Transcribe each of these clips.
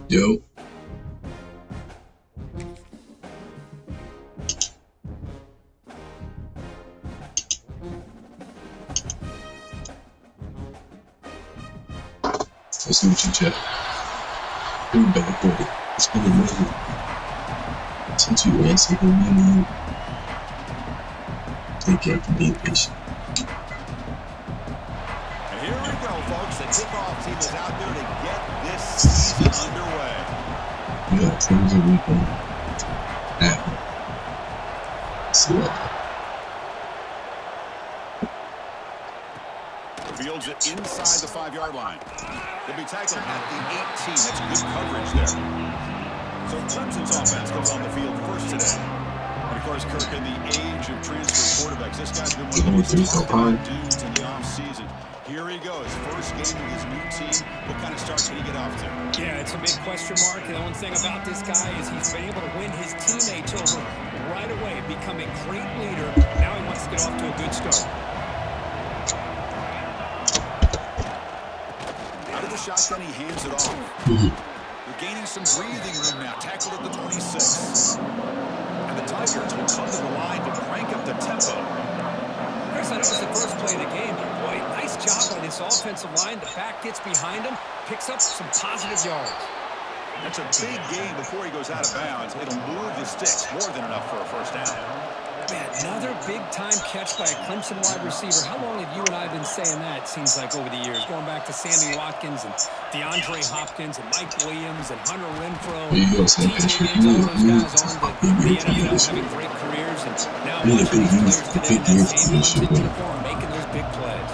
Yo. Let's see what you chat. Bring back, boy. It's been a minute since you answered the menu. Thank you for being patient. And here we go, folks. The kickoff team is out there to get this season underway. We got Clemson weekend. See what? Fields it inside the 5-yard line. They'll be tackled at the 18. That's good coverage there. So Clemson's offense goes on the field first today. And of course, Kirk, in the age of transfer quarterbacks, this guy's been one of the most talked about dudes in the offseason. Here he goes, first game with his new team. What kind of start can he get off to? Yeah, it's a big question mark. The only thing about this guy is he's been able to win his teammates over right away, become a great leader. Now he wants to get off to a good start. Shotgun, he hands it off. They're gaining some breathing room now. Tackled at the 26. And the Tigers will come to the line to crank up the tempo. Chris, I know it's the first play of the game, but boy, nice job by this offensive line. The back gets behind him, picks up some positive yards. That's a big gain before he goes out of bounds. It'll move the sticks more than enough for a first down. Man, another big-time catch by a Clemson wide receiver. How long have you and I been saying that, it seems like, over the years? Going back to Sammy Watkins and DeAndre Hopkins and Mike Williams and Hunter Renfrow. There you go, Sam. All those guys on the NFL having great careers. And now watching these players today in that same Clemson uniform making those big plays.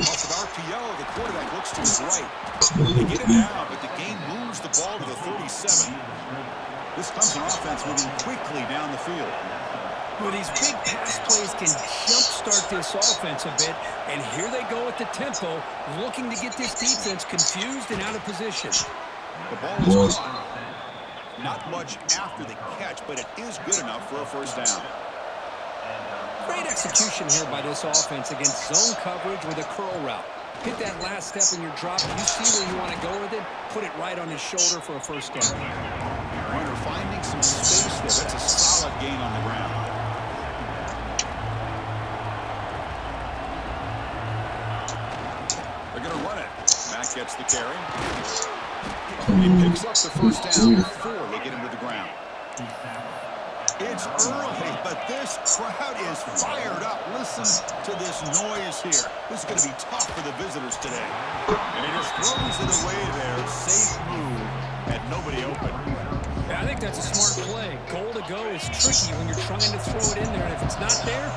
Off of RPO, the quarterback looks to his right. They get it down, but the game moves the ball to the 37. This Clemson offense moving quickly down the field. Well, these big pass plays can jumpstart this offense a bit, and here they go at the tempo, looking to get this defense confused and out of position. The ball is caught. Not much after the catch, but it is good enough for a first down. Great execution here by this offense against zone coverage with a curl route. Hit that last step in your drop. You see where you want to go with it, put it right on his shoulder for a first down. Warner finding some space there. That's a solid gain on the ground. They're going to run it. Matt gets the carry. He picks up the first down before they get him to the ground. It's early, but this crowd is fired up. Listen to this noise here. This is going to be tough for the visitors today. And he just throws it away there. Safe move. Had nobody open. Yeah, I think that's a smart play. Goal to go is tricky when you're trying to throw it in there. And if it's not there,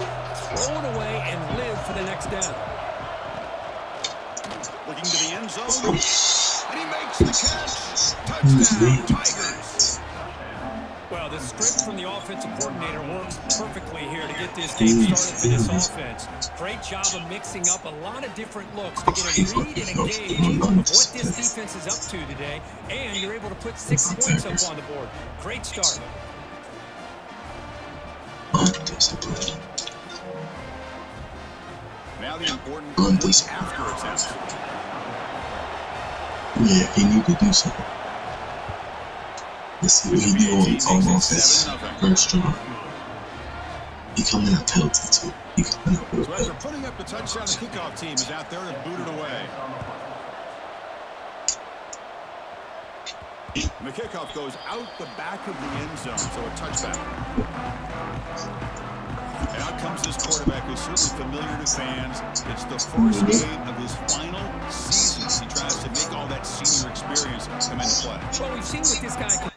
throw it away and live for the next down. Looking to the end zone. And he makes the catch. Touchdown, Tigers. Well, the script from the offensive coordinator works perfectly here to get this game started for this offense. Great job of mixing up a lot of different looks to get a read and a gauge of what this defense is up to today. And you're able to put 6 points up on the board. Great start. Now the important after attempt. Yeah, he need to do something. Let's see what he do on offense. First drive. He coming out penalty too. He coming out real So as they're putting up the touchdown, the kickoff team is out there to boot it away. And the kickoff goes out the back of the end zone, so a touchback. And out comes this quarterback who's certainly familiar to fans. It's the first game of his final season as he tries to make all that senior experience come into play. Well, we've seen what this guy can.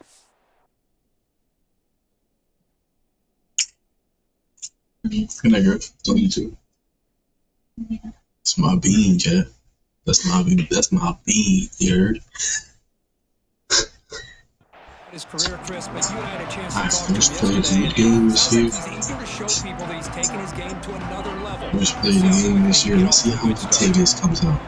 Good night, girl. Talk to you too. That's my bean, Jeff. That's my bean, you heard? His career, Chris, but you and I had a chance to Alright, talk to first him play of the yesterday. game this year. He's eager to show people that he's taking his game to another level. First play of the game this year. Let's see how Latavius comes out.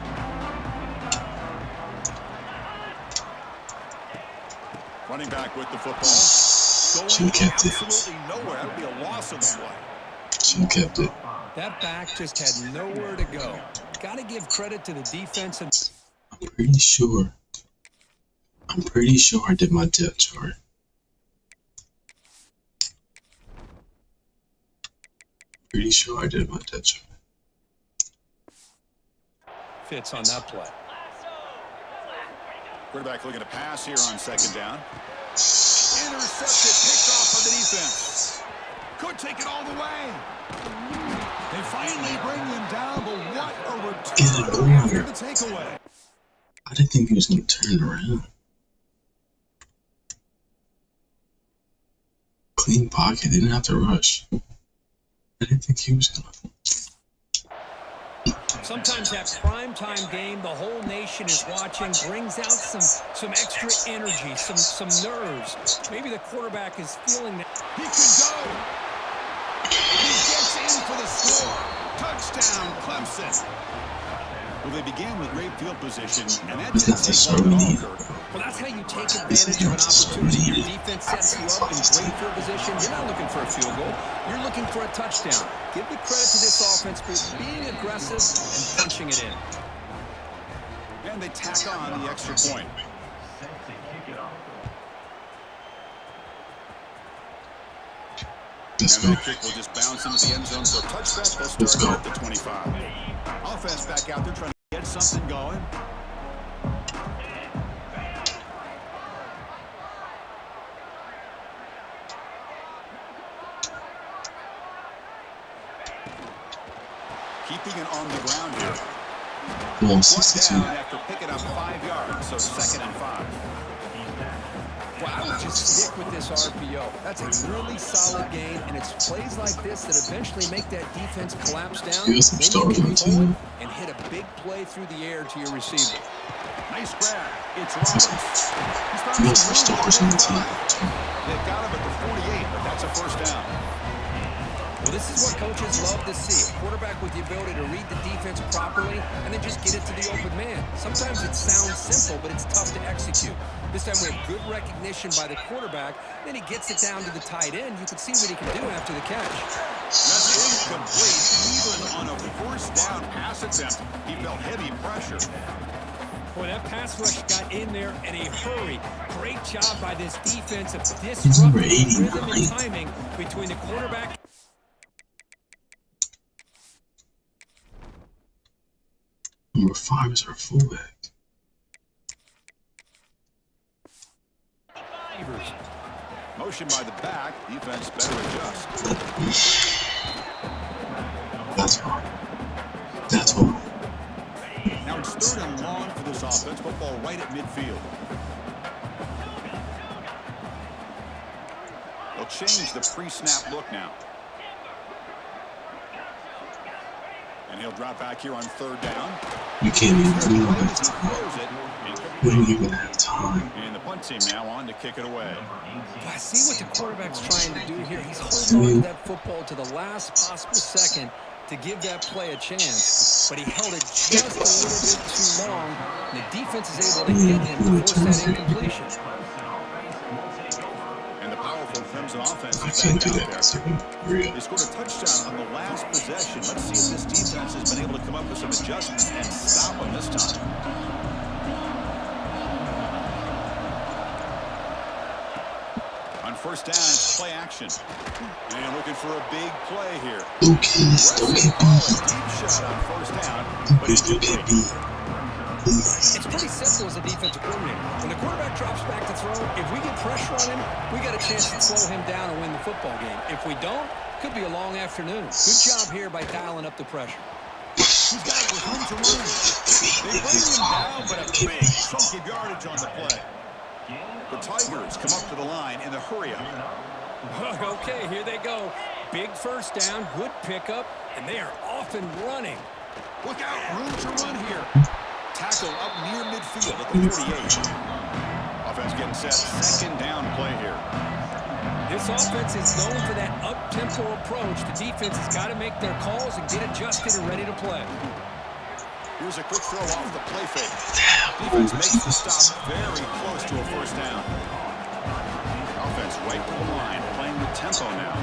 Running back with the football. Should have kept it. Absolutely nowhere. That would be a loss of the play. Should have kept it. That back just had nowhere to go. Got to give credit to the defense and pretty sure. I'm pretty sure I did my depth chart. Pretty sure I did my depth chart. Fits on that play. Quarterback looking to pass here on second down. Intercepted, picked off by the defense. Could take it all the way. They finally bring him down, but what a return after the takeaway. I didn't think he was going to turn around. Clean pocket, didn't have to rush. I didn't think he was going to. Sometimes that primetime game, the whole nation is watching, brings out some extra energy, some nerves. Maybe the quarterback is feeling that. He could go. He gets in for the score. Touchdown, Clemson. Well, they began with great field position, and that didn't take long at all, Kirk. Well, that's how you take advantage of an opportunity. Your defense sets you up in great field position. You're not looking for a field goal. You're looking for a touchdown. Give the credit to this offense for being aggressive and punching it in. And they tack on the extra point. And that kick will just bounce into the end zone for a touchback. They'll start at the 25. Offense back out there trying to get something going. Keeping it on the ground here. Well, Down after picking up 5 yards, so 2nd and 5. Well, I would just stick with this RPO. That's a really solid game, and it's plays like this that eventually make that defense collapse down. You got some stars on the team. And hit a big play through the air to your receiver. Nice grab. It's Roberts. You got some stars on the team. They've got him at the 48, but that's a first down. Well, this is what coaches love to see. A quarterback with the ability to read the defense properly and then just get it to the open man. Sometimes it sounds simple, but it's tough to execute. This time we have good recognition by the quarterback. Then he gets it down to the tight end. You can see what he can do after the catch. That's incomplete. Even on a first down pass attempt, he felt heavy pressure. Boy, that pass rush got in there in a hurry. Great job by this defense of disrupting the rhythm and timing between the quarterback. Number 5 is our fullback. Motion by the back. Defense better adjust. That's hard. That's hard. Now it's 3rd and long for this offense. Football right at midfield. They'll change the pre-snap look now. And he'll drop back here on 3rd down. You can't even do that. We don't even have time. And the punt team now on to kick it away. I see what the quarterback's trying to do here. He's holding on to that football to the last possible second to give that play a chance. But he held it just a little bit too long. And the defense is able to hit him to force that incompletion. And the powerful Clemson offense I is can't back do out that. there. They scored a touchdown on the last possession. Let's see if this defense has been able to come up with some adjustments and stop them this time. On first down, it's play action. And looking for a big play here. Okay, Deep shot on first down, but he's still can't be. It's pretty simple as a defensive coordinator. When the quarterback drops back to throw, if we get pressure on him, we got a chance to slow him down and win the football game. If we don't, could be a long afternoon. Good job here by dialing up the pressure. He's got it with room to run. They bring him down, but a big chunk of yardage on the play. The Tigers come up to the line in the hurry-up. Okay, here they go. Big first down, good pickup, and they are off and running. Look out, room to run here. Tackle up near midfield at the 48. Offense getting set, 2nd down play here. This offense is known for that up-tempo approach. The defense has got to make their calls and get adjusted and ready to play. Here's a quick throw off the play fake. Defense makes the stop very close to a first down. Offense right to the line, playing with tempo now.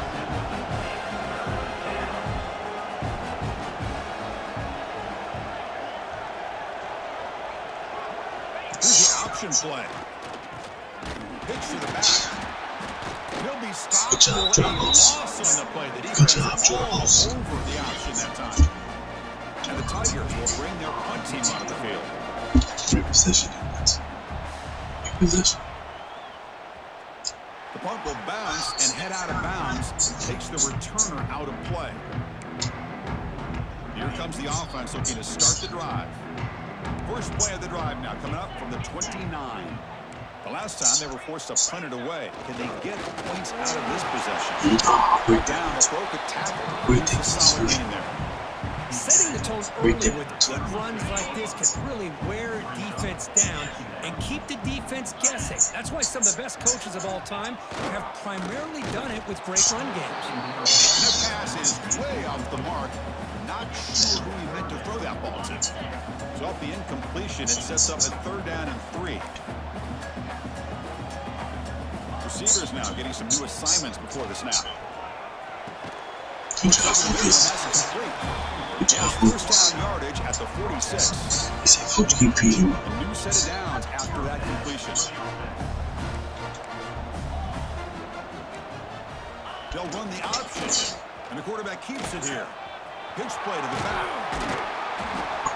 option play. Pitch to the back. He'll be stopped for a loss on the play. The defense is all over the option that time. And the Tigers will bring their punt team onto the field. Great position. Great position. The punt will bounce and head out of bounds. Takes the returner out of play. Here comes the offense looking to start the drive. First play of the drive now coming up from the 29. The last time they were forced to punt it away. Can they get points out of this possession? Right down, a broke a tackle. It's a solid game there. Setting the tone early with good runs like this can really wear defense down and keep the defense guessing. That's why some of the best coaches of all time have primarily done it with great run games. And the pass is way off the mark. Not sure who he meant to throw that ball to. So off the incompletion, it sets up a 3rd down and 3. Receivers now getting some new assignments before the snap. Good job, Lucas. Good job, First down yardage at the 46. He said, Coach, keep beating me. A new set of downs after that completion. They'll run the option, and the quarterback keeps it here. Pitch play to the back.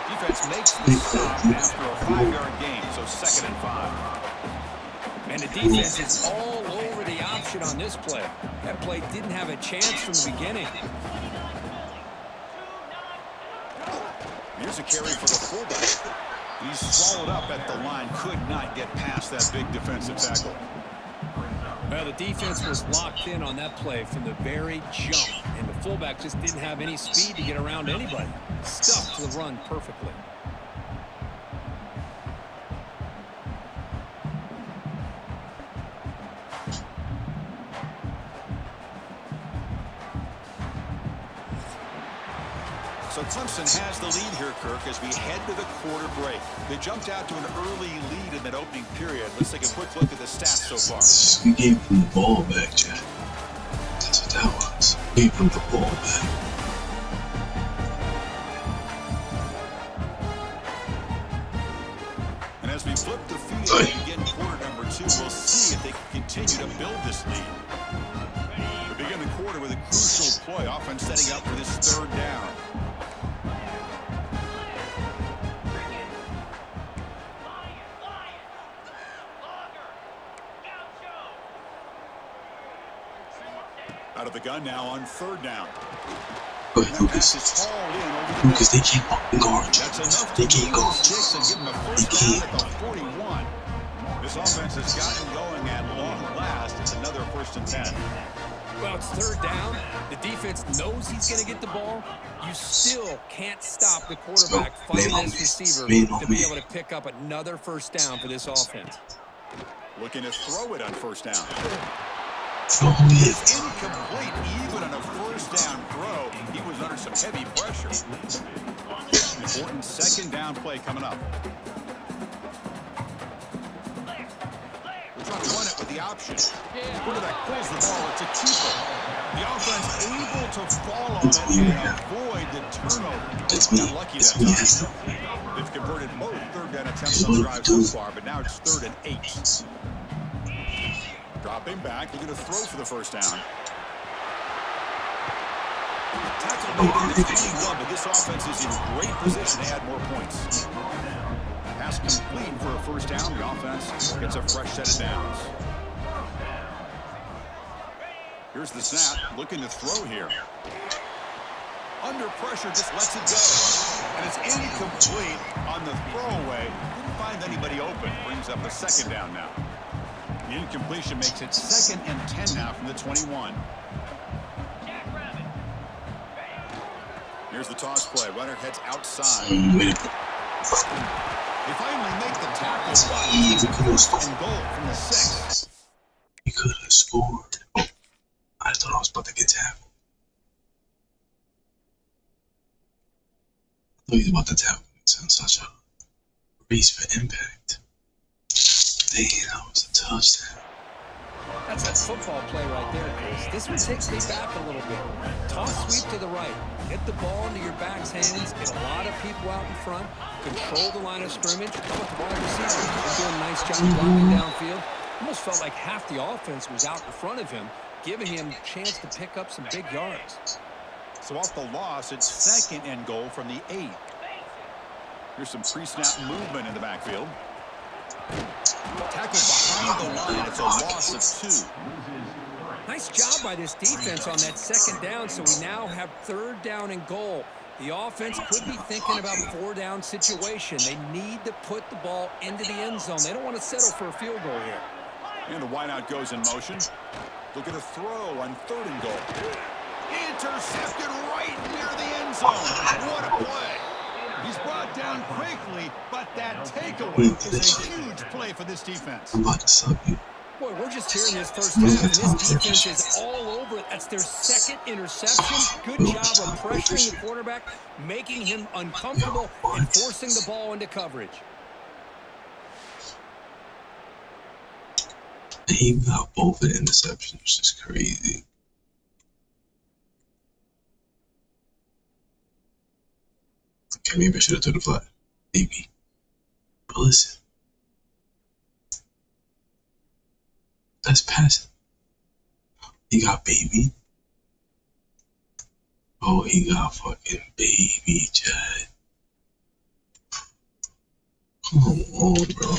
Defense makes the stop after a 5-yard gain, so 2nd and 5. And the defense is all over the option on this play. That play didn't have a chance from the beginning. Here's a carry for the fullback. He's swallowed up at the line. Could not get past that big defensive tackle. Well, the defense was locked in on that play from the very jump. And the fullback just didn't have any speed to get around anybody. Stuffed the run perfectly. So Clemson has the lead here, Kirk, as we head to the quarter break. They jumped out to an early lead in that opening period. Let's take a quick look at the stats so far. We gave him the ball back, Chad. That's what that was. We gave him the ball back. And as we flip the field and begin quarter number 2, we'll see if they can continue to build this lead. We begin the quarter with a crucial play. Offense setting up for this 3rd down. Out of the gun now on 3rd down. Go ahead, Lucas. Lucas, they can't guard you. They can't guard you. They can't. 41. This offense has gotten going at long last. It's another 1st and 10. Well, it's 3rd down. The defense knows he's going to get the ball. You still can't stop the quarterback fighting this receiver to be able to pick up another 1st down for this offense. Looking to throw it on 1st down. It's incomplete even on a 1st down throw. He was under some heavy pressure. Important 2nd down play coming up. We're trying to run it with the option. Quarterback pulls the ball. It's a keeper. The offense able to fall on it and avoid the turnover. That's me. Lucky That's that me. time. They've converted both 3rd down attempts on the drive so far, but now it's 3rd and 8. Dropping back, looking to throw for the 1st down. Tackle made in the 21, but this offense is in great position to add more points. Pass complete for a 1st down. The offense gets a fresh set of downs. Here's the snap, looking to throw here. Under pressure, just lets it go. And it's incomplete on the throwaway. Didn't find anybody open. Brings up a 2nd down now. The incompletion makes it 2nd and 10 now from the 21. Here's the toss play. Runner heads outside. They finally make the tackle and goal from the 6. He could have scored. Oh, I thought I was about to get tackled. I thought he was about to tackle me. So such a race for impact. Dang, that was a touchdown. That's a football play right there, Chris. This one takes me back a little bit. Toss sweep to the right. Get the ball into your back's hands. Get a lot of people out in front. Control the line of scrimmage. How about the wide receiver? They're doing a nice job blocking downfield. Almost felt like half the offense was out in front of him, giving him a chance to pick up some big yards. So off the loss, it's 2nd and goal from the 8. Here's some pre-snap movement in the backfield. Tackled behind the line. It's a loss of 2. Nice job by this defense on that 2nd down, so we now have 3rd down and goal. The offense could be thinking about a 4-down situation. They need to put the ball into the end zone. They don't want to settle for a field goal here. And the wideout goes in motion. Look at a throw on 3rd and goal. Intercepted right near the end zone. What a play. He's brought down quickly, but that takeaway is a huge play for this defense. I'm about to sub you. Boy, we're just here in this first half, and this defense is all over it. That's their 2nd interception. Good job of pressuring the quarterback, making him uncomfortable, and forcing the ball into coverage. He got both the interceptions, which is crazy. Okay, maybe I should have thrown the flag. Maybe. But listen. That's passing. He got baby. Oh, he got fucking baby, Chad. Come on, bro.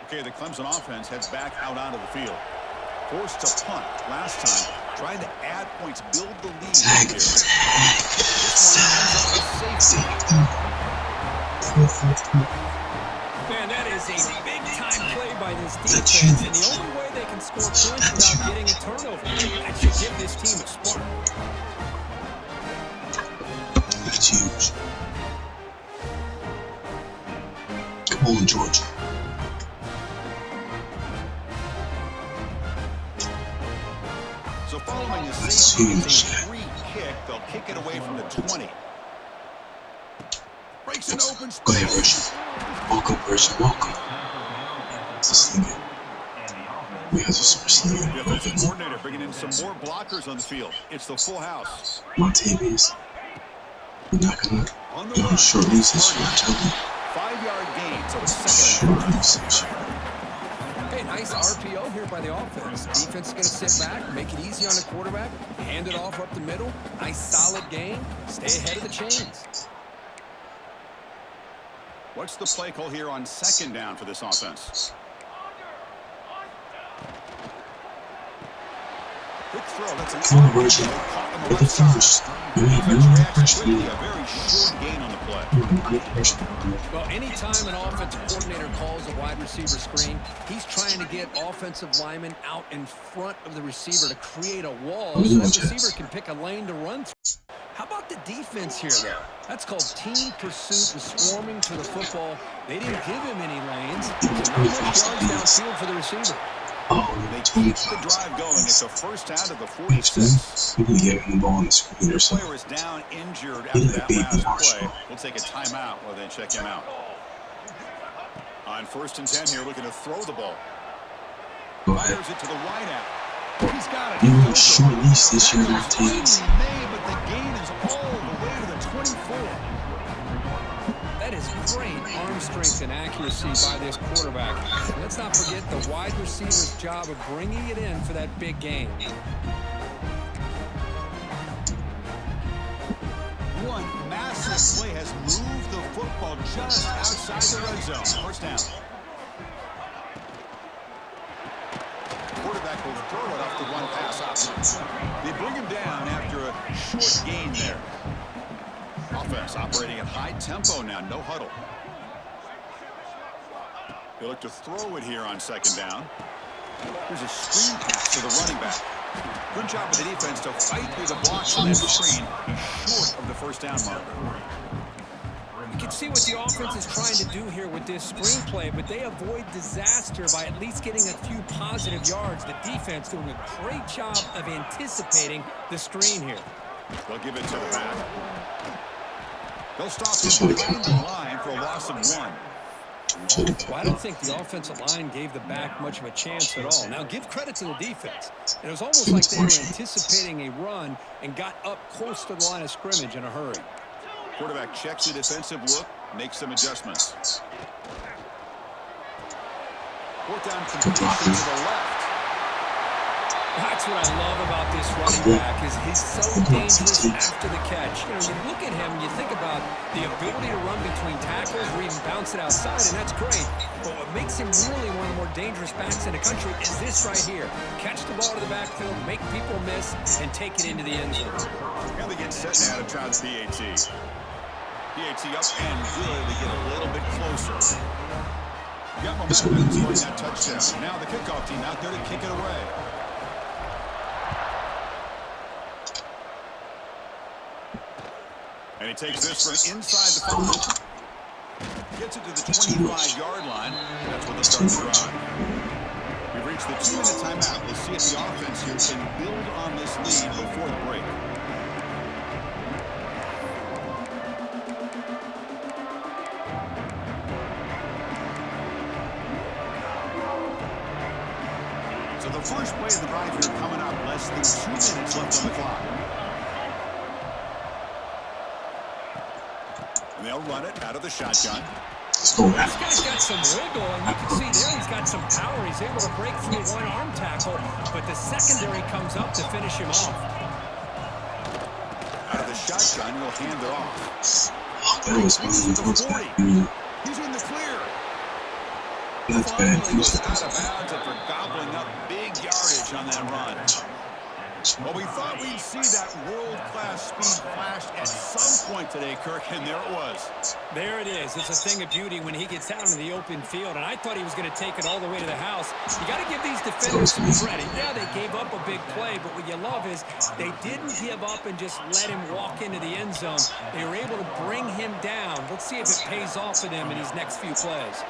Okay, the Clemson offense heads back out onto the field. Forced to punt last time. Trying to add points, build the lead. Man, that is a big-time play by this defense, and the only way they can score points without getting a turnover. That should give this team a spark. That's huge. Come on, George. So following the safety, it's a free kick. They'll kick it away from the 20. Breaks an open space. Go ahead, Version. Welcome, Version. Welcome. It's a senior. We have some senior. The offensive coordinator bringing in some more blockers on the field. It's the full house. Montavious. We're not gonna short lease this year, I'm telling you. 5-yard gain, so it's 2nd Short lease this year. Hey, nice RPO here by the offense. Defense is going to sit back, make it easy on the quarterback, hand it off up the middle. Nice solid game. Stay ahead of the chains. What's the play call here on 2nd down for this offense? Quick throw. That's an Come on, Version. With the first. You need the pressure. A very short gain on the play. Well, anytime an offensive coordinator calls a wide receiver screen, he's trying to get offensive linemen out in front of the receiver to create a wall so the receiver can pick a lane to run through. How about the defense here, though? That's called team pursuit and swarming to the football. They didn't give him any lanes. So not much yards downfield for the receiver. Oh, they keep the drive going. It's a first down to the 46. We can get him the ball on the screen or The something. player is down injured after that last play. We'll take a timeout while they check him out. On 1st and 10 here, looking to throw the ball. Fires it to the wideout. He's got it. You want short lease this year, Montavious. But the gain is all the way to the 24. That is great arm strength and accuracy by this quarterback. Let's not forget the wide receiver's job of bringing it in for that big game. One massive play has moved the football just outside the red zone. First down. Quarterback will throw it off the run pass option. They bring him down after a short gain there. Offense operating at high tempo now, no huddle. They look to throw it here on 2nd down. There's a screen pass to the running back. Good job of the defense to fight through the blocks on that screen. He's short of the first down marker. You can see what the offense is trying to do here with this screenplay, but they avoid disaster by at least getting a few positive yards. The defense doing a great job of anticipating the screen here. They'll give it to the back. They'll stop him behind the line for a loss of 1. Well, I don't think the offensive line gave the back much of a chance at all. Now, give credit to the defense. It was almost like they were anticipating a run and got up close to the line of scrimmage in a hurry. Quarterback checks the defensive look, makes some adjustments. Fourth down completion to the left. That's what I love about this running back is he's so dangerous after the catch. You know, you look at him and you think about the ability to run between tackles or even bounce it outside, and that's great. But what makes him really one of the more dangerous backs in the country is this right here. Catch the ball to the backfield, make people miss, and take it into the end zone. Now they get set now to try the PAT. PAT up and good. They get a little bit closer. Got momentum scoring that touchdown. Now the kickoff team out there to kick it away. And he takes this from inside the 5. Gets it to the 25-yard line. That's where they start the drive. We've reached the 2-minute timeout. We'll see if the offense here can build on this lead before the break. So the first play of the drive here coming up. Less than 2 minutes left on the clock. And they'll run it out of the shotgun. This guy's got some wiggle, and you can see there he's got some power. He's able to break through one arm tackle, but the secondary comes up to finish him off. Out of the shotgun, he'll hand it off. That was He's in the clear. That's bad. Finally goes out of bounds after gobbling up big yardage on that run. Well, we thought we'd see that world-class speed flash at some point today, Kirk, and there it was. There it is. It's a thing of beauty when he gets out into the open field, and I thought he was going to take it all the way to the house. You got to give these defenders some credit. Yeah, they gave up a big play, but what you love is they didn't give up and just let him walk into the end zone. They were able to bring him down. Let's see if it pays off for them in these next few plays.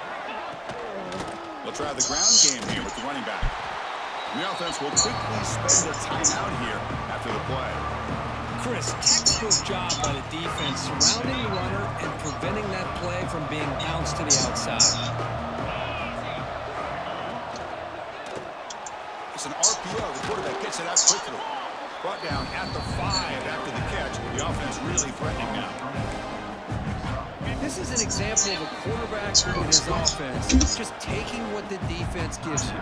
We'll try the ground game here with the running back. The offense will quickly spend a timeout here after the play. Chris, textbook job by the defense surrounding the runner and preventing that play from being bounced to the outside. It's an RPO. The quarterback gets it out quickly. Brought down at the 5 after the catch. The offense really threatening now. This is an example of a quarterback in his offense just taking what the defense gives you.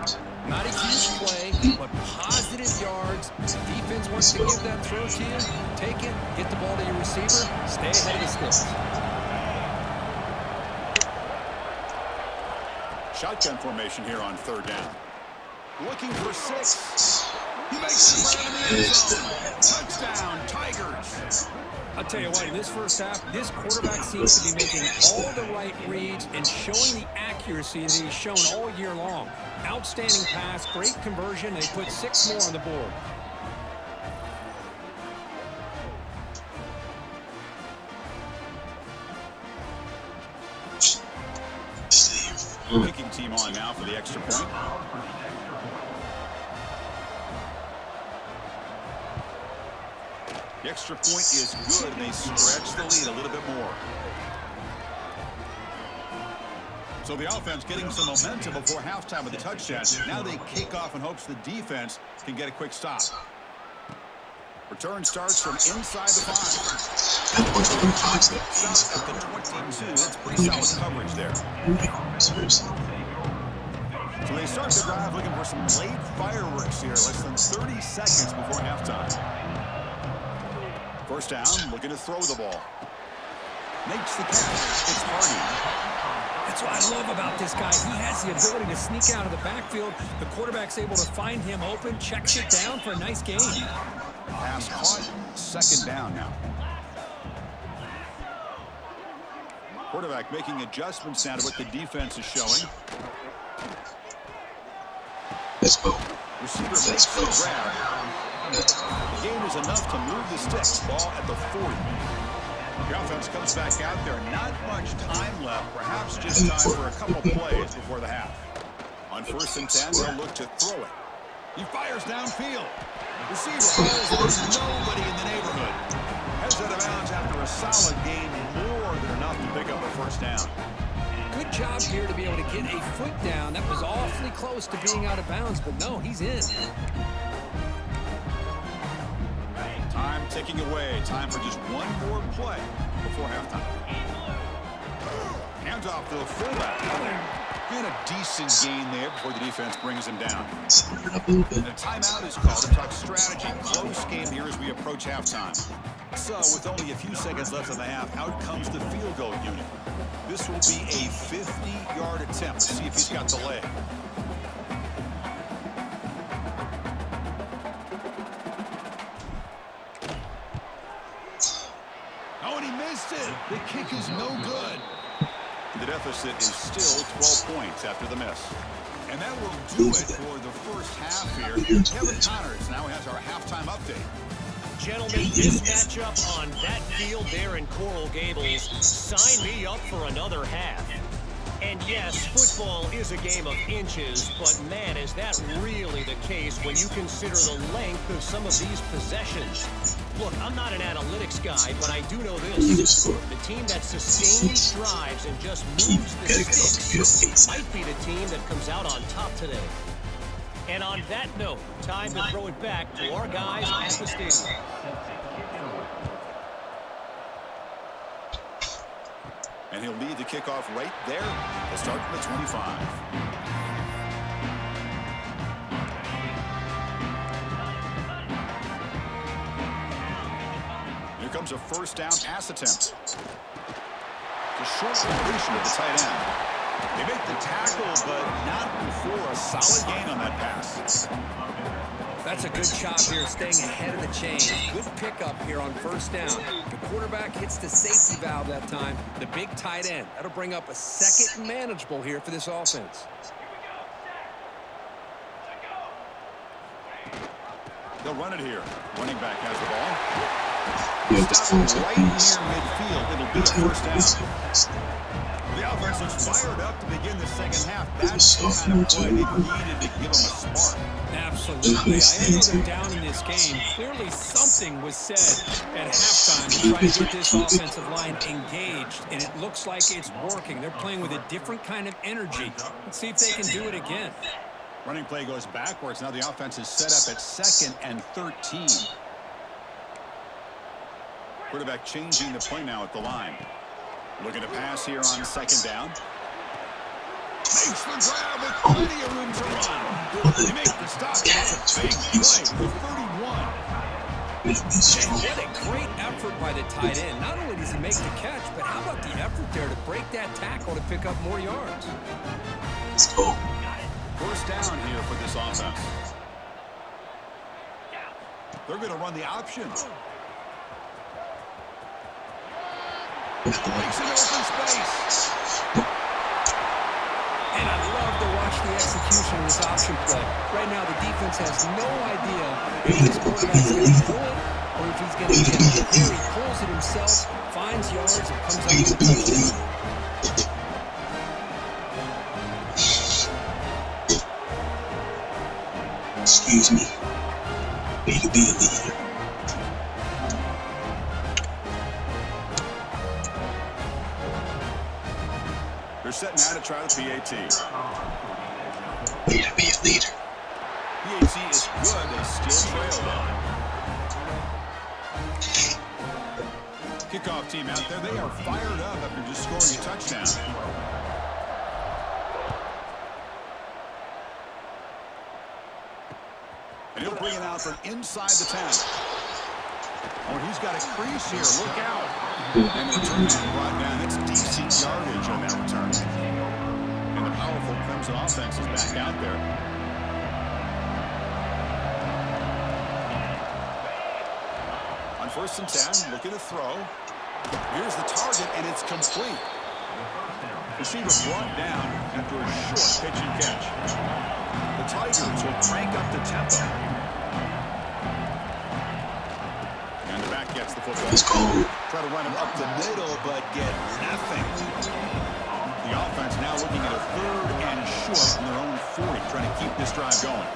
Not a huge play, but positive yards. Defense wants to give that throw to you. Take it, get the ball to your receiver, stay ahead of the sticks. Shotgun formation here on 3rd down. Looking for 6. He makes the play in the end zone. Touchdown, Tigers. I'll tell you what, in this first half, this quarterback seems to be making all the right reads and showing the accuracy that he's shown all year long. Outstanding pass, great conversion. They put 6 more on the board. Kicking team on now for the extra point. The extra point is good, and they stretch the lead a little bit more. So the offense getting some momentum before halftime with the touchdown. Now they kick off in hopes the defense can get a quick stop. Return starts from inside the 5. Stops at the 22. That's pretty solid coverage there. So they start the drive looking for some late fireworks here. Less than 30 seconds before halftime. First down, looking to throw the ball. Makes the catch. It's Hardy. That's what I love about this guy. He has the ability to sneak out of the backfield. The quarterback's able to find him open, checks it down for a nice gain. Pass caught. 2nd down now. Quarterback making adjustments now to what the defense is showing. Let's go. Receiver makes the grab. The game is enough to move the sticks. Ball at the 40. The offense comes back out there. Not much time left. Perhaps just time for a couple plays before the half. On 1st and 10, they'll look to throw it. He fires downfield. Receiver falls. There's nobody in the neighborhood. Heads out of bounds after a solid gain. More than enough to pick up a 1st down. good job here to be able to get a foot down. That was awfully close to being out of bounds, but no, he's in. Time ticking away. Time for just one more play before halftime. Hands off to the fullback. And a decent gain there before the defense brings him down. And a timeout is called to talk strategy. Close game here as we approach halftime. So with only a few seconds left in the half, out comes the field goal unit. This will be a 50-yard attempt. Let's see if he's got the leg. Oh, and he missed it. The kick is no good. The deficit is still 12 points after the miss. And that will do it for the first half here. Kevin Connors now has our halftime update. Gentlemen, this matchup on that field there in Coral Gables, sign me up for another half. And yes, football is a game of inches, but man, is that really the case when you consider the length of some of these possessions. Look, I'm not an analytics guy, but I do know this. The team that sustains drives and just moves the sticks might be the team that comes out on top today. And on that note, time to throw it back to our guys at the stadium. And he'll lead the kickoff right there. He'll start from the 25. Here comes a first down pass attempt. The short completion of the tight end. They make the tackle, but not before a solid gain on that pass. That's a good job here, staying ahead of the chains. Good pickup here on first down. The quarterback hits the safety valve that time. The big tight end. That'll bring up a second and manageable here for this offense. They'll run it here. Running back has the ball. Stop right near midfield. It'll be a first down. The offense looks fired up to begin the second half. That's the kind of play they needed to give them a spark. Absolutely. I know they're down in this game. Clearly something was said at halftime to try to get this offensive line engaged, and it looks like it's working. They're playing with a different kind of energy. Let's see if they can do it again. Running play goes backwards. Now the offense is set up at 2nd and 13. Quarterback changing the play now at the line. Looking to pass here on 2nd down. Makes the grab with plenty of room to run. They make the stop. It's a big play for 31. And what a great effort by the tight end. Not only does he make the catch, but how about the effort there to break that tackle to pick up more yards? Let's go. First down here for this offense. They're going to run the option. Makes an open space. And I love to watch the execution of this option play. Right now, the defense has no idea if this quarterback's going to pull it or if he's going to get it. Here he pulls it himself, finds yards, and comes up with a touchdown. Excuse me. Way to be a leader. They're setting out to try the PAT. Way to be a leader. PAT is good. They still trail though. Kickoff team out there. They are fired up after just scoring a touchdown. And he'll bring it out from inside the 10. Oh, he's got a crease here. Look out. And the return man brought down. It's decent yardage on that return. And the powerful Clemson offense is back out there. On 1st and 10, looking to throw. Here's the target, and it's complete. Receiver brought down after a short pitch and catch. The Tigers will crank up the tempo. And the back gets the football. Let's go. Try to run him up the middle, but get nothing. The offense now looking at a 3rd and short from their own 40, trying to keep this drive going.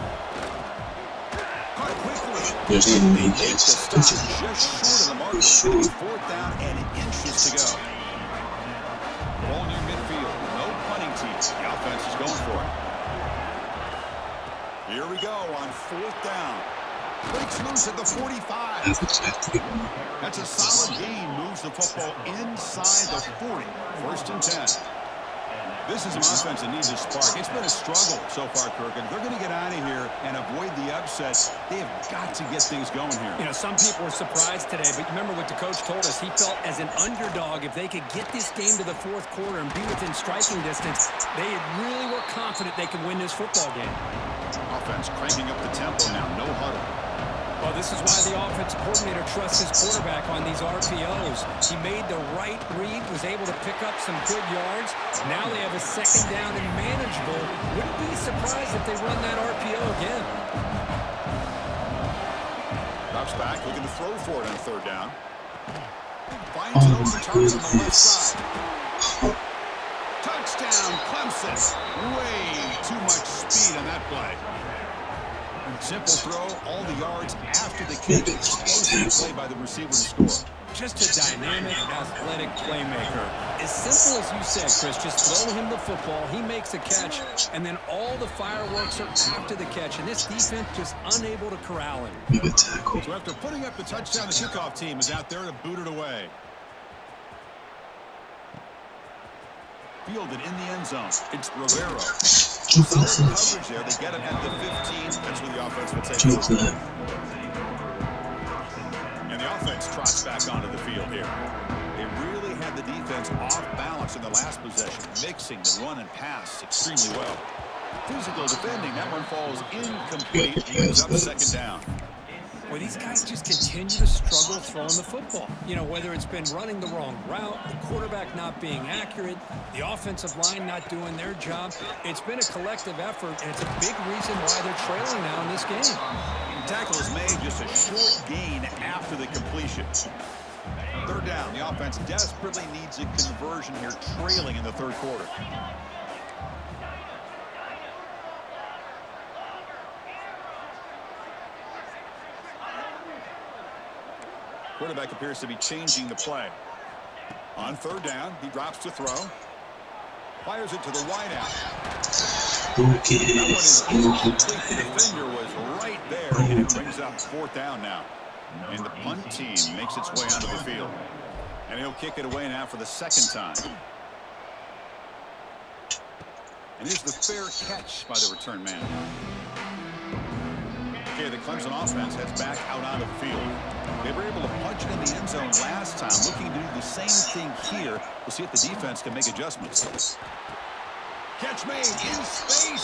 Caught quickly. There's no need Make the stop just short of the mark. 4th down and inches to go. Ball near midfield. Nope. The offense is going for it. Here we go on 4th down. Breaks loose at the 45. That's a solid gain. Moves the football inside the 40. 1st and 10. This is an offense that needs a spark. It's been a struggle so far, Kirk, and they're going to get out of here and avoid the upset. They have got to get things going here. You know, some people were surprised today, but remember what the coach told us. He felt as an underdog, if they could get this game to the 4th quarter and be within striking distance, they really were confident they could win this football game. Offense cranking up the tempo now. No huddle. Well, this is why the offensive coordinator trusts his quarterback on these RPOs. He made the right read, was able to pick up some good yards. Now they have a 2nd down and manageable. Wouldn't be surprised if they run that RPO again. Drops back, looking to throw for it on 3rd down. Finds it over the target on the left side. Touchdown, Clemson. Way too much speed on that play. Simple throw, all the yards after the catch. Explosive play by the receiver to score. Just a dynamic, athletic playmaker. As simple as you said, Chris, just throw him the football, he makes a catch, and then all the fireworks are after the catch. And this defense just unable to corral him. So after putting up the touchdown, the kickoff team is out there to boot it away. Fielded in the end zone. It's Rivero. Solid coverage there. They get him at the 15. That's where the offense will take over. And the offense trots back onto the field here. They really had the defense off balance in the last possession, mixing the run and pass extremely well. Physical defending. That one falls incomplete. He ends up 2nd down. Well, these guys just continue to struggle throwing the football. You know, whether it's been running the wrong route, the quarterback not being accurate, the offensive line not doing their job. It's been a collective effort, and it's a big reason why they're trailing now in this game. The tackle is made, just a short gain after the completion. 3rd down. The offense desperately needs a conversion here, trailing in the 3rd quarter. Quarterback appears to be changing the play. On 3rd down, he drops to throw. Fires it to the wideout. That one is incomplete. The defender was right there, and it brings up 4th down now. And the punt team makes its way onto the field. And he'll kick it away now for the 2nd time. And here's the fair catch by the return man. Okay, the Clemson offense heads back out onto the field. They were able to punch it in the end zone last time, looking to do the same thing here. We'll see if the defense can make adjustments. Catch made in space.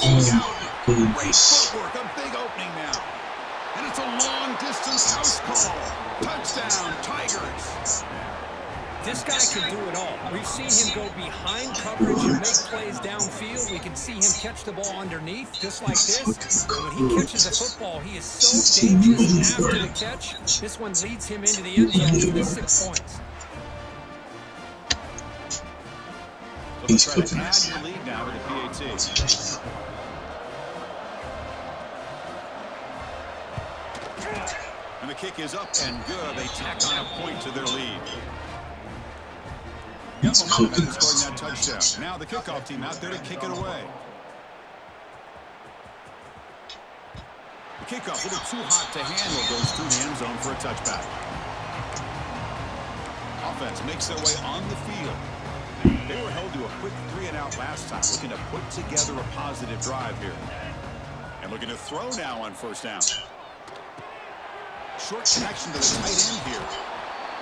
Great footwork, a big opening now. And it's a long-distance house call. Touchdown, Tigers. This guy can do it all. We've seen him go behind coverage and make plays downfield. We can see him catch the ball underneath, just like this. And when he catches the football, he is so dangerous after the catch. This one leads him into the end zone for the 6 points. So they'll try to add your lead now with the PAT. And the kick is up and good. They tack on a point to their lead. Got momentum after scoring that touchdown. Now the kickoff team out there to kick it away. The kickoff, a little too hot to handle, goes through the end zone for a touchback. Offense makes their way on the field. They were held to a quick 3-and-out last time, looking to put together a positive drive here. And looking to throw now on 1st down. Short connection to the tight end here.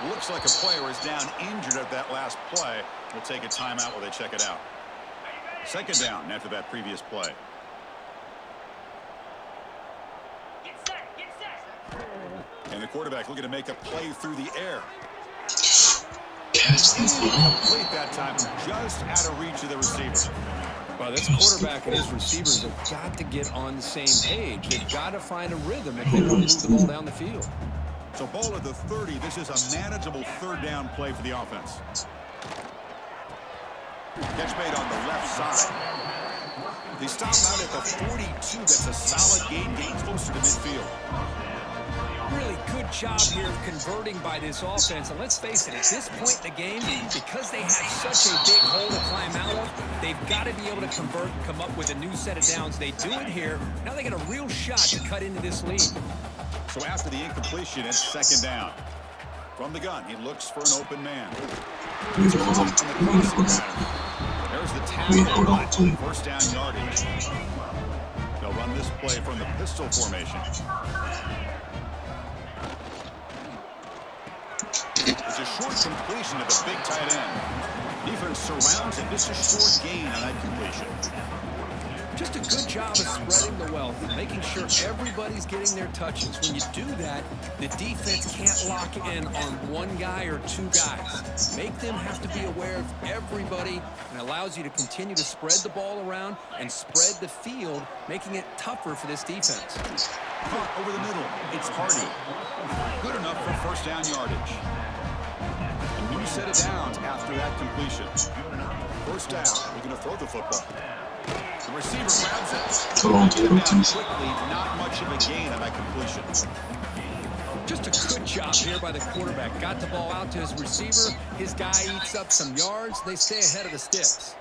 Looks like a player is down injured at that last play. We'll take a timeout while they check it out. 2nd down after that previous play. And the quarterback looking to make a play through the air. Incomplete that time, just out of reach of the receiver. Well, this quarterback and his receivers have got to get on the same page. They've got to find a rhythm if they want to move the ball down the field. So ball at the 30. This is a manageable 3rd down play for the offense. Catch made on the left side. They stop out at the 42. That's a solid gain closer to midfield. Really good job here of converting by this offense. And let's face it, at this point in the game, because they have such a big hole to climb out of, they've got to be able to convert and come up with a new set of downs. They do it here. Now they got a real shot to cut into this lead. So after the incompletion, it's second down. From the gun, he looks for an open man. There's the tackle, first down yardage. They'll run this play from the pistol formation. It's a short completion of the big tight end. Defense surrounds him. Just a short gain on that completion. Just a good job of spreading the wealth, making sure everybody's getting their touches. When you do that, the defense can't lock in on one guy or two guys. Make them have to be aware of everybody, and allows you to continue to spread the ball around and spread the field, making it tougher for this defense. Caught over the middle. It's Hardy. Good enough for first down yardage. A new set of downs after that completion. First down. We're going to throw the football. The receiver grabs it. Down quickly, not much of a gain on that completion. Just a good job here by the quarterback. Got the ball out to his receiver. His guy eats up some yards. They stay ahead of the sticks.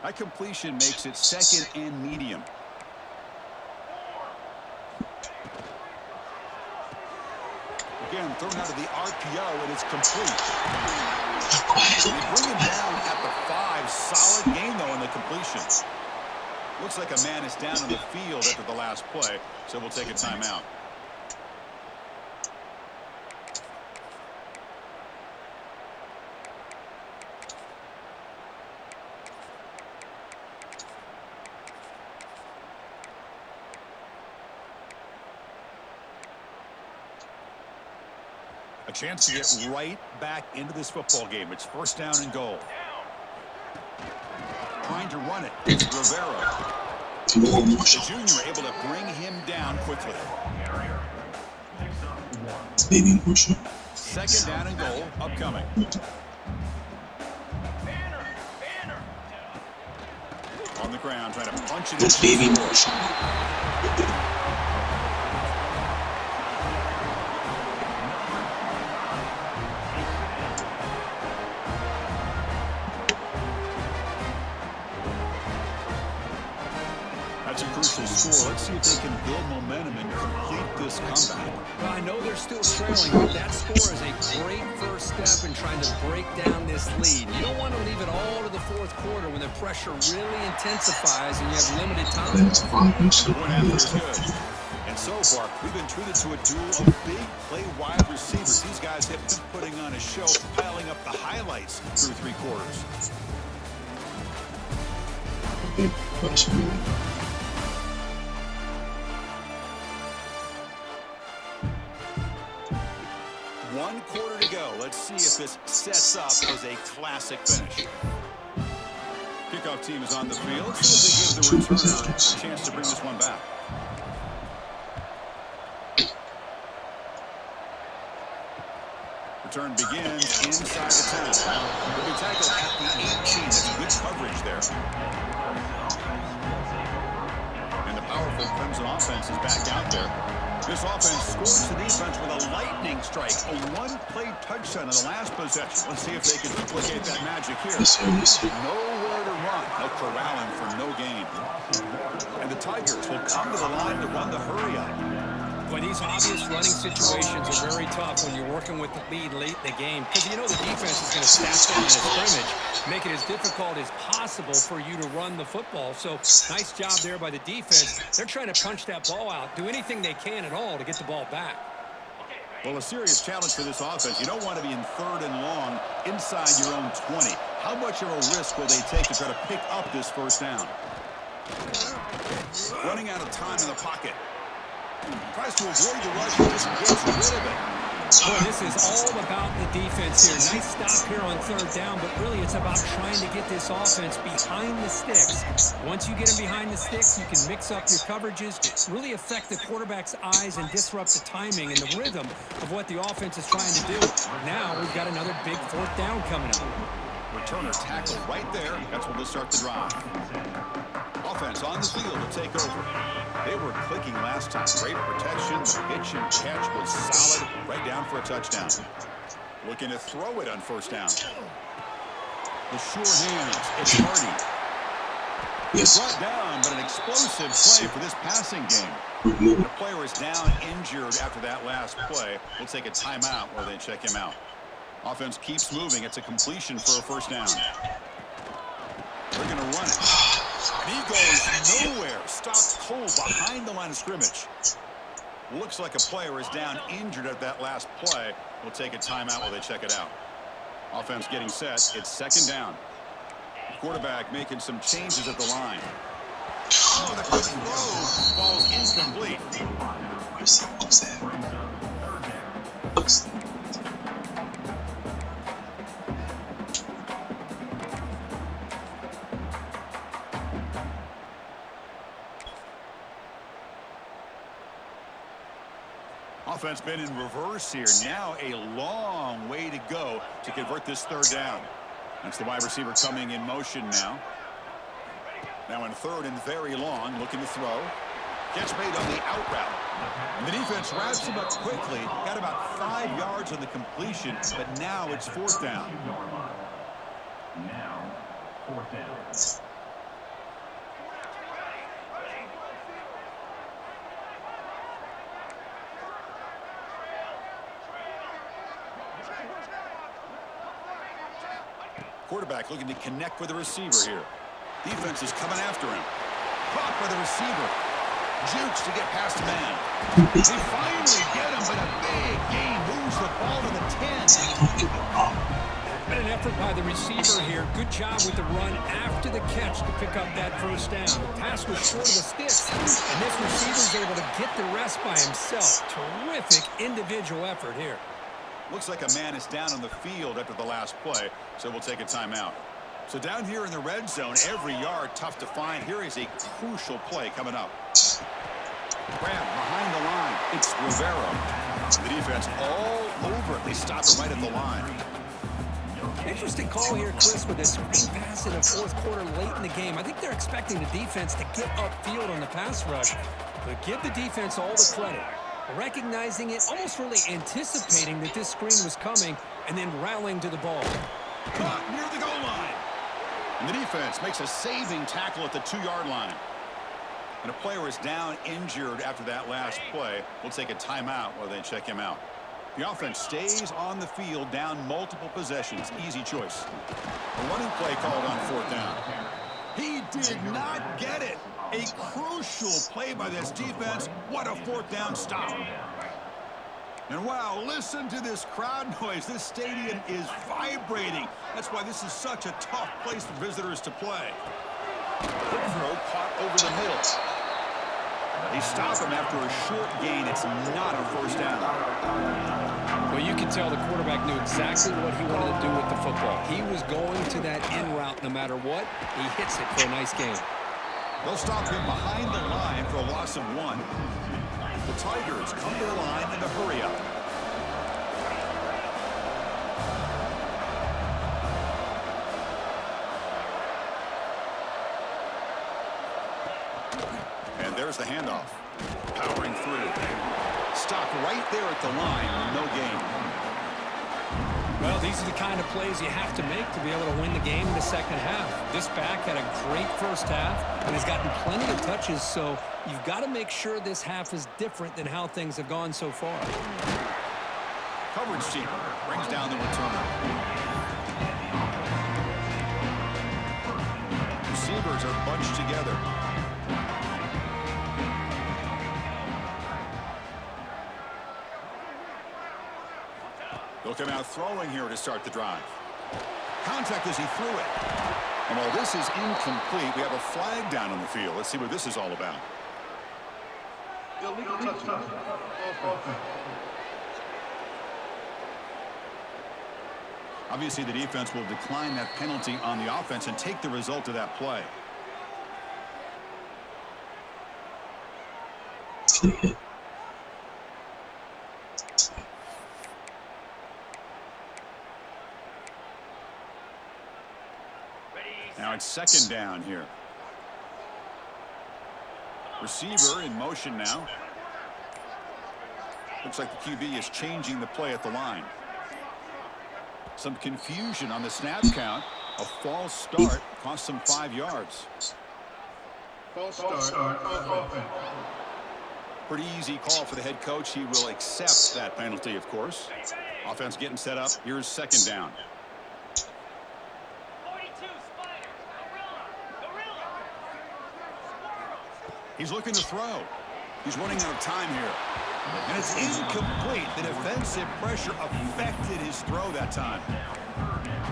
That completion makes it second and medium. Again, thrown out of the RPO, and it's complete. They bring him down at the 5. Solid gain, though, in the completion. Looks like a man is down on the field after the last play, so we'll take a timeout. A chance to get right back into this football game. It's first down and goal. Trying to run it. It's Rivera. The junior able to bring him down quickly. Second down and goal upcoming. On the ground, trying to punch it in. That's a crucial score. Let's see if they can build momentum and complete this comeback. Well, I know they're still trailing, but that score is a great first step in trying to break down this lead. You don't want to leave it all to the fourth quarter when the pressure really intensifies and you have limited time. The one after is good. And so far, we've been treated to a duel of big play wide receivers. These guys have been putting on a show, piling up the highlights through 3 quarters. One quarter to go. Let's see if this sets up as a classic finish. Kickoff team is on the field. See if they give the returner a chance to bring this one back. Return begins inside the 10. Will be tackled at the 18. That's good coverage there. And the powerful Clemson offense is back out there. This offense scores the defense with a lightning strike. A one-play touchdown in the last possession. Let's see if they can duplicate that magic here. Nowhere to run. They'll corral him for no gain. And the Tigers will come to the line to run the hurry up. Boy, these obvious running situations are very tough when you're working with the lead late in the game, because you know the defense is going to stack down in a scrimmage, make it as difficult as possible for you to run the football. So nice job there by the defense. They're trying to punch that ball out, do anything they can at all to get the ball back. Well, a serious challenge for this offense. You don't want to be in 3rd and long inside your own 20. How much of a risk will they take to try to pick up this first down? Running out of time in the pocket. Tries to avoid the rush and just gets rid of it. Boy, this is all about the defense here. Nice stop here on 3rd down, but really it's about trying to get this offense behind the sticks. Once you get them behind the sticks, you can mix up your coverages, really affect the quarterback's eyes and disrupt the timing and the rhythm of what the offense is trying to do. Now we've got another big 4th down coming up. returner tackled right there. That's where they'll start the drive. Offense on the field to take over. They were clicking last time. Great protection. The pitch and catch was solid. Right down for a touchdown. Looking to throw it on first down. The sure hands. It's Hardy. Yes. Brought down, but an explosive play for this passing game. The player is down injured after that last play. We'll take a timeout while they check him out. Offense keeps moving. It's a completion for a first down. They're going to run it. And he goes nowhere. Stopped cold behind the line of scrimmage. Looks like a player is down injured at that last play. We'll take a timeout while they check it out. Offense getting set. It's second down. Quarterback making some changes at the line. Oh, the quick throw falls incomplete. Offense been in reverse here. Now a long way to go to convert this third down. That's the wide receiver coming in motion now. Now in third and very long, looking to throw. Catch made on the out route. And the defense wraps him up quickly. Got about 5 yards on the completion, but now it's fourth down. Now, fourth down. Quarterback looking to connect with the receiver here. Defense is coming after him. Caught by the receiver. Jukes to get past a man. They finally get him, but a big gain moves the ball to the 10. Been an effort by the receiver here. Good job with the run after the catch to pick up that first down. The pass was short of the sticks, and this receiver's able to get the rest by himself. Terrific individual effort here. Looks like a man is down on the field after the last play, so we'll take a timeout. So down here in the red zone, every yard tough to find. Here is a crucial play coming up. Grab behind the line. It's Rivera. The defense all over it. They stop him right at the line. Interesting call here, Chris, with this screen pass in the fourth quarter late in the game. I think they're expecting the defense to get upfield on the pass rush, but give the defense all the credit. Recognizing it, almost really anticipating that this screen was coming, and then rallying to the ball. Caught near the goal line. And the defense makes a saving tackle at the 2-yard line. And a player is down injured after that last play. We'll take a timeout while they check him out. The offense stays on the field, down multiple possessions. Easy choice. A running play called on fourth down. He did not get it. A crucial play by this defense. What a fourth down stop. And wow, listen to this crowd noise. This stadium is vibrating. That's why this is such a tough place for visitors to play. Quick throw caught over the middle. They stop him after a short gain. It's not a first down. Well, you can tell the quarterback knew exactly what he wanted to do with the football. He was going to that in route no matter what. He hits it for a nice gain. They'll stop him behind the line for a loss of 1. The Tigers come to the line in a hurry up. And there's the handoff. Powering through. Stopped right there at the line. No gain. Well, these are the kind of plays you have to make to be able to win the game in the second half. This back had a great first half and has gotten plenty of touches, so you've got to make sure this half is different than how things have gone so far. Coverage team brings down the returner. Receivers are bunched together. They'll come out throwing here to start the drive. Contact as he threw it. And while this is incomplete, we have a flag down on the field. Let's see what this is all about. Illegal touchdown. Obviously, the defense will decline that penalty on the offense and take the result of that play. Now it's second down here. Receiver in motion now. Looks like the QB is changing the play at the line. Some confusion on the snap count. A false start cost them 5 yards. False start. Pretty easy call for the head coach. He will accept that penalty, of course. Offense getting set up. Here's second down. He's looking to throw. He's running out of time here. And it's incomplete. The defensive pressure affected his throw that time.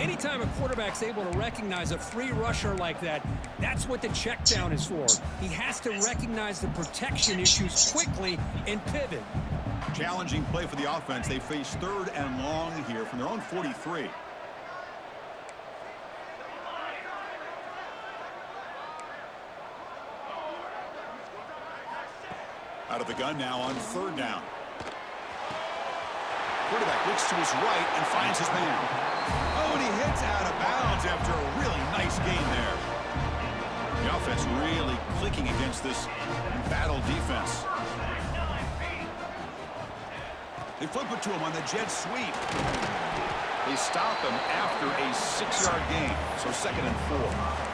Anytime a quarterback's able to recognize a free rusher like that, that's what the check down is for. He has to recognize the protection issues quickly and pivot. Challenging play for the offense. They face 3rd and long here from their own 43. Out of the gun now on 3rd down. Quarterback looks to his right and finds his man. Oh, and he hits out of bounds after a really nice gain there. The offense really clicking against this battle defense. They flip it to him on the jet sweep. They stop him after a 6-yard gain, so 2nd and 4.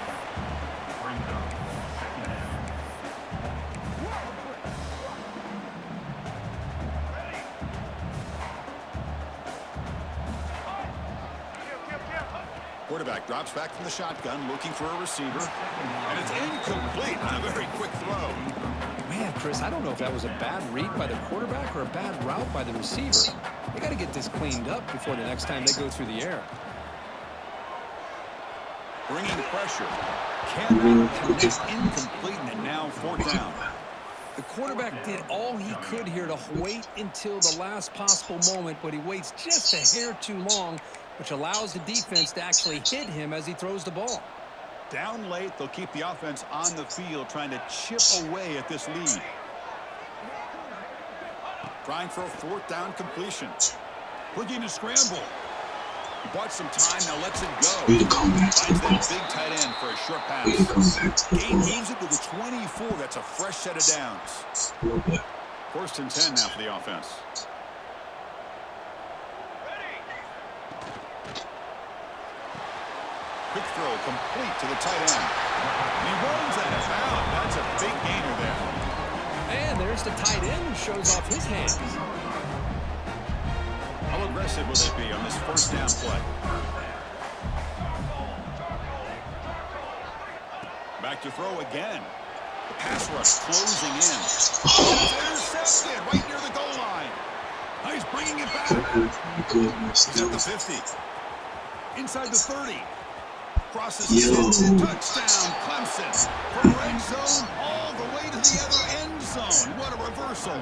Quarterback drops back from the shotgun, looking for a receiver. And it's incomplete on a very quick throw. Man, Chris, I don't know if that was a bad read by the quarterback or a bad route by the receiver. They got to get this cleaned up before the next time they go through the air. Bringing pressure. Cannot connect, incomplete, and now 4th down. The quarterback did all he could here to wait until the last possible moment, but he waits just a hair too long, which allows the defense to actually hit him as he throws the ball. Down late, they'll keep the offense on the field, trying to chip away at this lead. Trying for a 4th down completion. Looking to scramble. He bought some time, now lets it go. Finds that big tight end for a short pass. Gain moves it to the 24. That's a fresh set of downs. 1st and 10 now for the offense. Quick throw complete to the tight end. And he runs out of bounds. That's a big gainer there. And there's the tight end who shows off his hands. How aggressive will they be on this 1st down play? Back to throw again. The pass rush closing in. Intercepted right near the goal line. Now he's bringing it back. He's at the 50. Inside the 30. Crosses the 10. Touchdown, Clemson. From red zone all the way to the other end zone. What a reversal.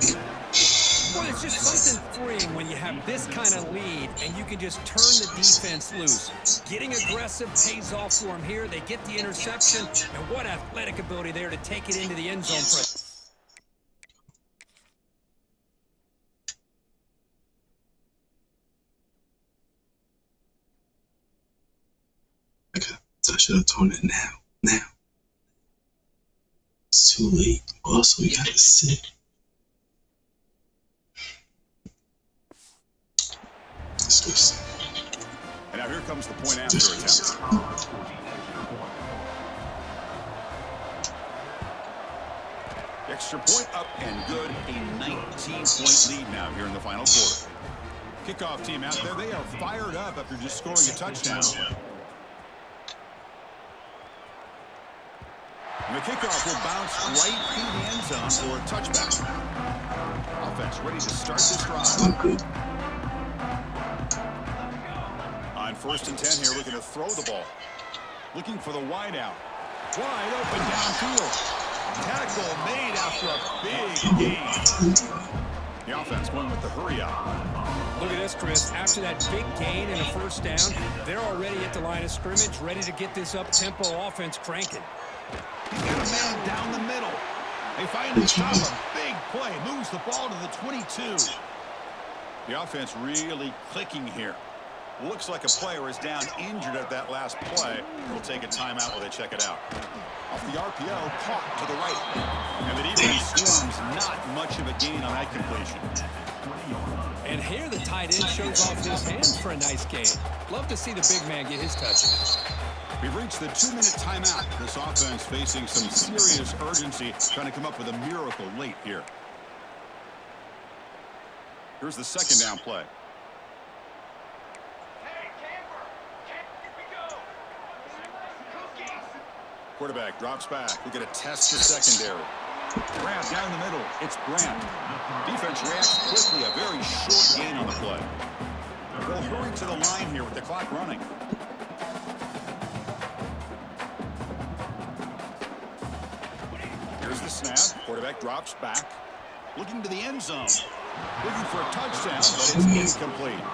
Well, it's just something freeing when you have this kind of lead and you can just turn the defense loose. Getting aggressive pays off for them here. They get the interception, and what athletic ability there to take it into the end zone. I should have torn it now. It's too late. Also, we gotta sit. And now here comes the point after attempt. Extra point up and good. A 19-point lead now here in the final quarter. Kickoff team out there. They are fired up after just scoring a touchdown. And the kickoff will bounce right through the end zone for a touchback. Offense ready to start this drive. On 1st and 10 here, looking to throw the ball. Looking for the wide out. Wide open downfield. Tackle made after a big gain. The offense going with the hurry up. Look at this, Chris. After that big gain and a 1st down, they're already at the line of scrimmage, ready to get this up-tempo offense cranking. He's got a man down the middle. They finally stop him. Big play. Moves the ball to the 22. The offense really clicking here. Looks like a player is down injured at that last play. We'll take a timeout while they check it out. Off the RPO, caught to the right. And the defense swarms, not much of a gain on that completion. And here the tight end shows off his hands for a nice gain. Love to see the big man get his touches. We've reached the 2-minute timeout. This offense facing some serious urgency, trying to come up with a miracle late here. Here's the second down play. Quarterback drops back. We're going to test the secondary. Grab down the middle. It's Grant. Defense reacts quickly. A very short gain on the play. They'll hurry to the line here with the clock running. Here's the snap. Quarterback drops back. Looking to the end zone. Looking for a touchdown, but it's incomplete.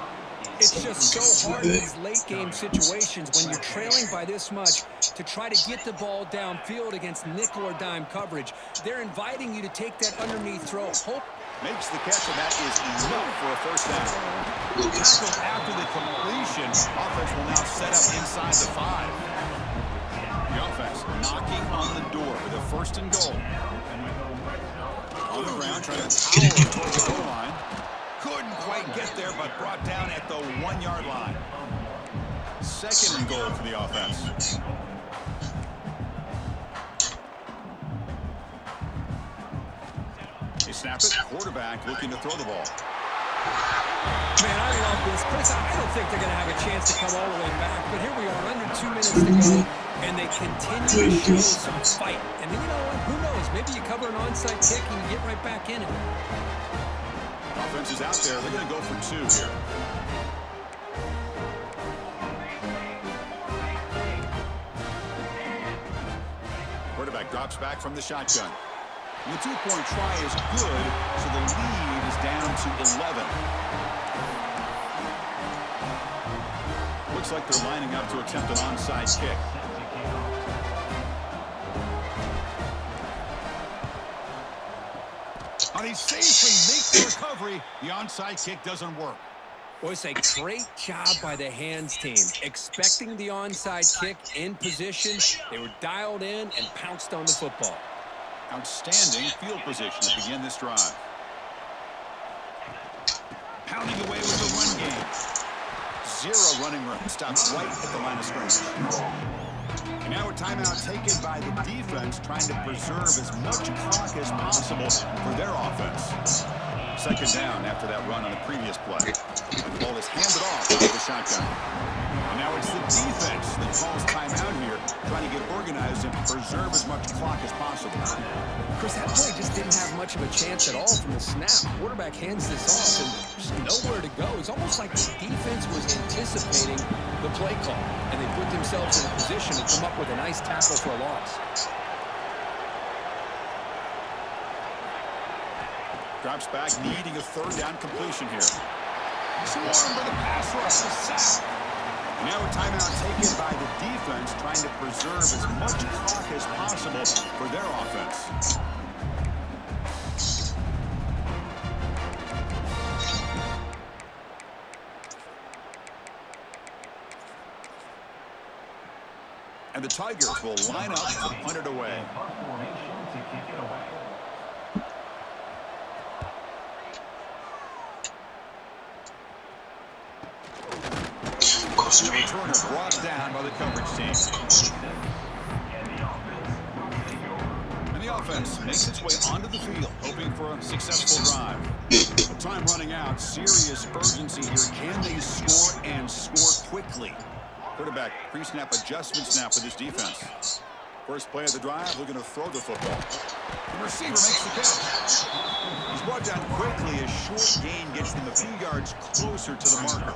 It's just so hard in these late-game situations when you're trailing by this much to try to get the ball downfield against nickel or dime coverage. They're inviting you to take that underneath throw. Hope makes the catch, and that is enough for a first down. Tackled after the completion. Offense will now set up inside the 5. The offense knocking on the door with a first and goal. On the ground, trying to power towards the goal line. Couldn't quite get there, but brought down at the 1-yard line. Second and goal for the offense. They snap it. Quarterback looking to throw the ball. Man, I love this. Chris, I don't think they're going to have a chance to come all the way back, but here we are, under 2 minutes to go, and they continue to show some fight. And you know what? Who knows? Maybe you cover an onside kick and you get right back in it. Offense is out there. They're going to go for 2 here. Quarterback drops back from the shotgun. And the 2-point try is good, so the lead is down to 11. Looks like they're lining up to attempt an onside kick. And he safely makes the recovery. The onside kick doesn't work. Boys, a great job by the hands team. Expecting the onside kick in position, they were dialed in and pounced on the football. Outstanding field position to begin this drive. Pounding away with the run game. 0 running room. Stopped right at the line of scrimmage. And now a timeout taken by the defense, trying to preserve as much clock as possible for their offense. Second down after that run on the previous play. And the ball is handed off out of the shotgun. And now it's the defense that calls timeout here, trying to get organized and preserve as much clock as possible. Chris, that play just didn't have much of a chance at all from the snap. Quarterback hands this off and just nowhere to go. It's almost like the defense was anticipating the play call, and they put themselves in a position to come up with a nice tackle for a loss. Drops back, needing a third down completion here. Swarmed by the pass rush, the sack. Now a timeout taken by the defense, trying to preserve as much clock as possible for their offense. And the Tigers will line up to punt it away. The returner brought down by the coverage team. And the offense makes its way onto the field, hoping for a successful drive. With time running out, serious urgency here. Can they score and score quickly? Quarterback pre-snap adjustments now for this defense. First play of the drive, looking to throw the football. The receiver makes the catch. He's brought down quickly. A short gain gets them a few yards closer to the marker.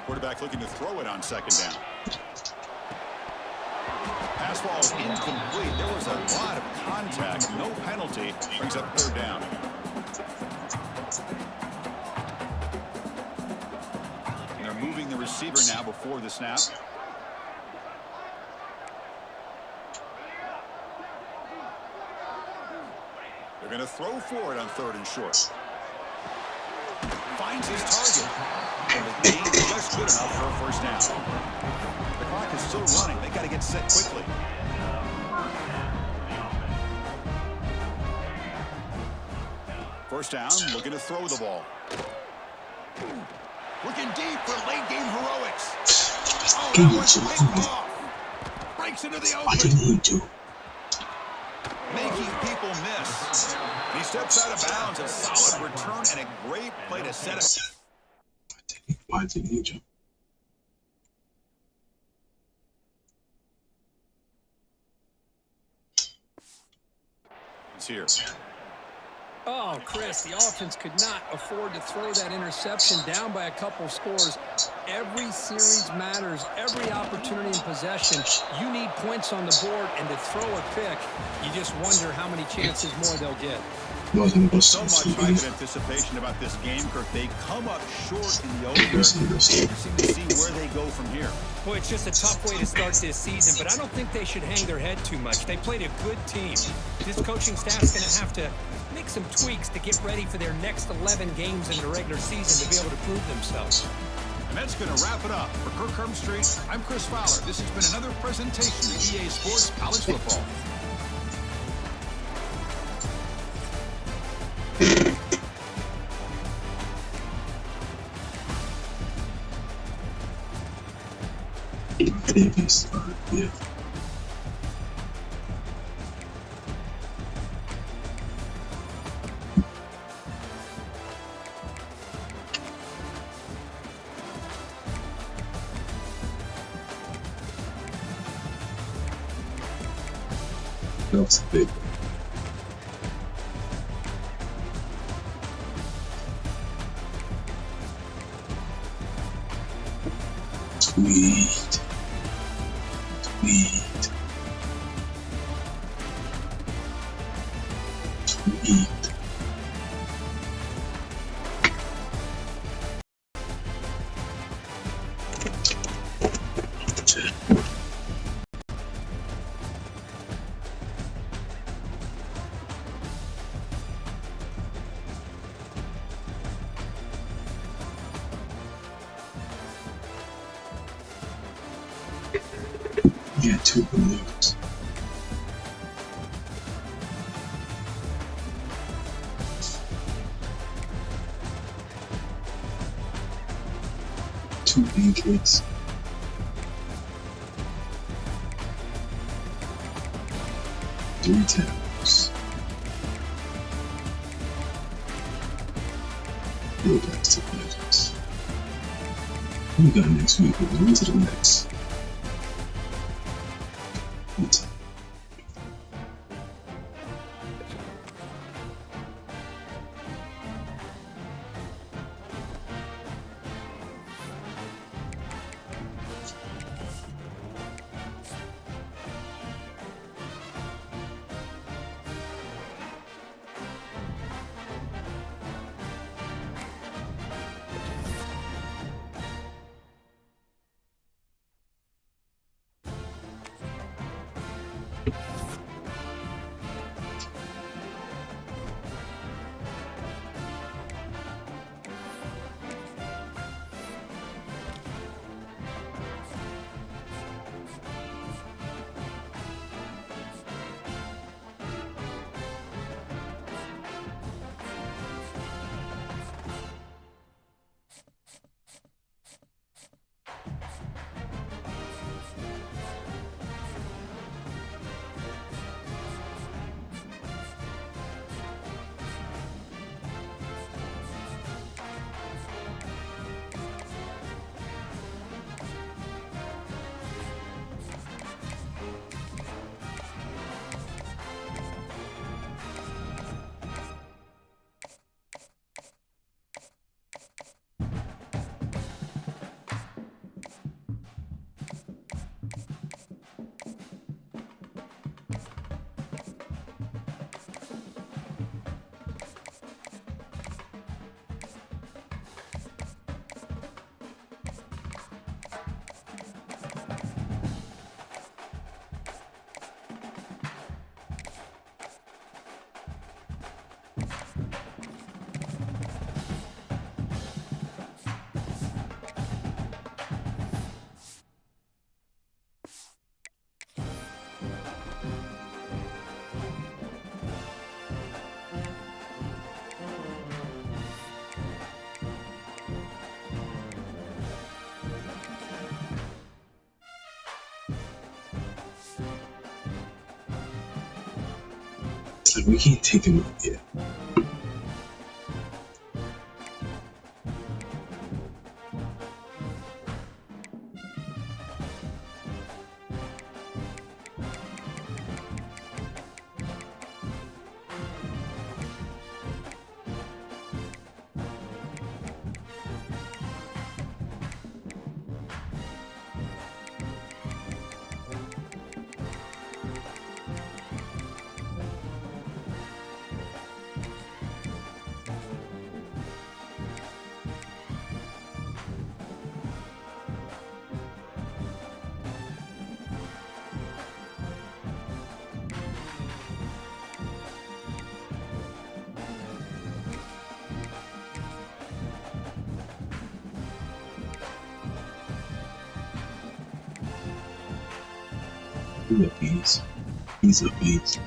Quarterback looking to throw it on second down. Pass ball is incomplete. There was a lot of contact. No penalty. Brings up third down. And they're moving the receiver now before the snap. They're going to throw for it on third and short. Finds his target. and the gain just good enough for a first down. The clock is still running. They got to get set quickly. First down, looking to throw the ball. Looking deep for late game heroics. Oh, that was picked off. Breaks into the open. Making people miss. He steps out of bounds. A solid return and a great play to set up. Why didn't he jump? It's here. Oh, Chris, the offense could not afford to throw that interception down by a couple scores. Every series matters. Every opportunity in possession. You need points on the board, and to throw a pick, you just wonder how many chances more they'll get. So much hype and anticipation about this game, Kirk. They come up short in the opener. Interesting to see where they go from here. Boy, it's just a tough way to start this season, but I don't think they should hang their head too much. They played a good team. This coaching staff's going to have to make some tweaks to get ready for their next 11 games in the regular season to be able to prove themselves. And that's going to wrap it up. For Kirk Hermstreet, I'm Chris Fowler. This has been another presentation of EA Sports College Football. Yeah. That was big. Sweet. Sweet. Sweet. Yeah, 2 balloons. Two pancakes. Three towels. Go back to budgets. What we got next week? We're going to the next. It's like we can't take him out yet. He's a beast. He's a beast.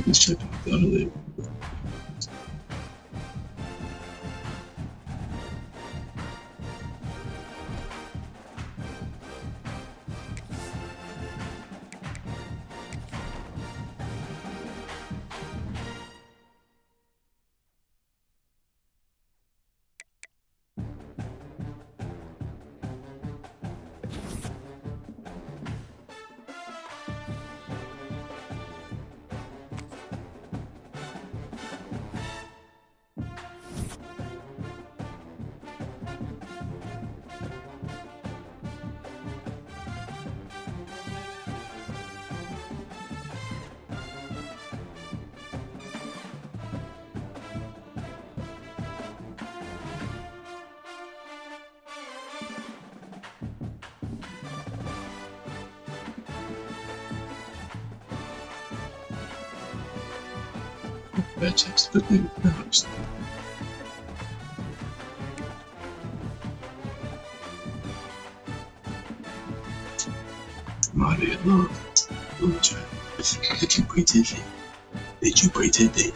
He's checking the other leg. Bad checks, but they never. Mighty love. Little child. Did you pretend it? Did you pretend it?